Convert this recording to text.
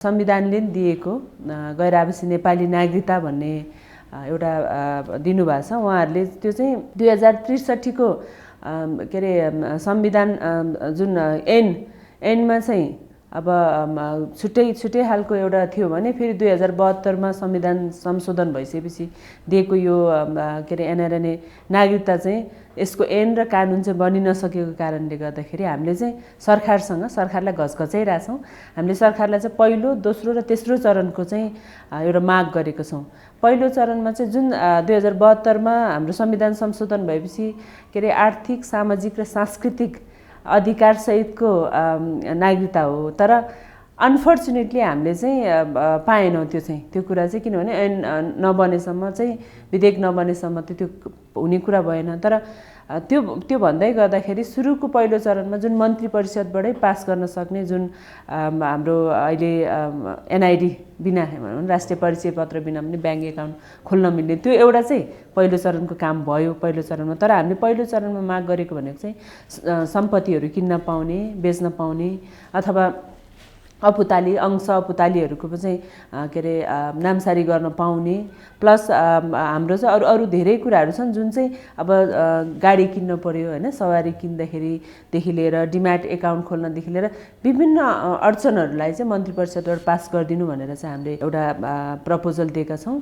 संविधानले दिएको गैर आवासीय नेपाली नागरिकता भन्ने एउटा दिनुभएको छ। उहाँहरूले त्यो चाहिँ 2063 को के अरे संविधान जुन ऐनमा चाहिँ अब छुट्टै खालको एउटा थियो भने फेरि 2072 मा संविधान संशोधन भइसकेपछि दिएको यो के अरे एनआरएनए नागरिकता चाहिँ यसको ऐन र कानुन चाहिँ बनि नसकेको कारणले गर्दाखेरि हामीले चाहिँ सरकारलाई घचघचाइरहेछौँ। हामीले सरकारलाई चाहिँ पहिलो, दोस्रो र तेस्रो चरणको चाहिँ एउटा माग गरेको छौँ। पहिलो चरणमा चाहिँ जुन 2072 मा हाम्रो संविधान संशोधन भएपछि के अरे आर्थिक, सामाजिक र सांस्कृतिक अधिकार सहितको नागरिकता हो। तर अनफर्चुनेटली हामीले चाहिँ पाएनौँ त्यो कुरा चाहिँ, किनभने ऐन नबनेसम्म चाहिँ, विधेयक नबनेसम्म त्यो हुने कुरा भएन। तर त्यो भन्दै गर्दाखेरि सुरुको पहिलो चरणमा जुन मन्त्री परिषदबाटै पास गर्न सक्ने जुन हाम्रो अहिले एनआइडी बिना राष्ट्रिय परिचय पत्र बिना पनि ब्याङ्क एकाउन्ट खोल्न मिल्ने त्यो एउटा चाहिँ पहिलो चरणको काम भयो पहिलो चरणमा। तर हामीले पहिलो चरणमा माग गरेको भनेको चाहिँ सम्पत्तिहरू किन्न पाउने, बेच्न पाउने अथवा अंश अपुतालीहरूको चाहिँ के अरे नामसारी गर्न पाउने, प्लस हाम्रो चाहिँ अरू धेरै कुराहरू छन् जुन चाहिँ अब गाडी किन्न पर्यो हैन, सवारी किन्दाखेरिदेखि लिएर डिम्याट एकाउन्ट खोल्नदेखि लिएर विभिन्न अडचनहरूलाई चाहिँ मन्त्री परिषदबाट पास गरिदिनु भनेर चाहिँ हामीले एउटा प्रपोजल दिएका छौँ।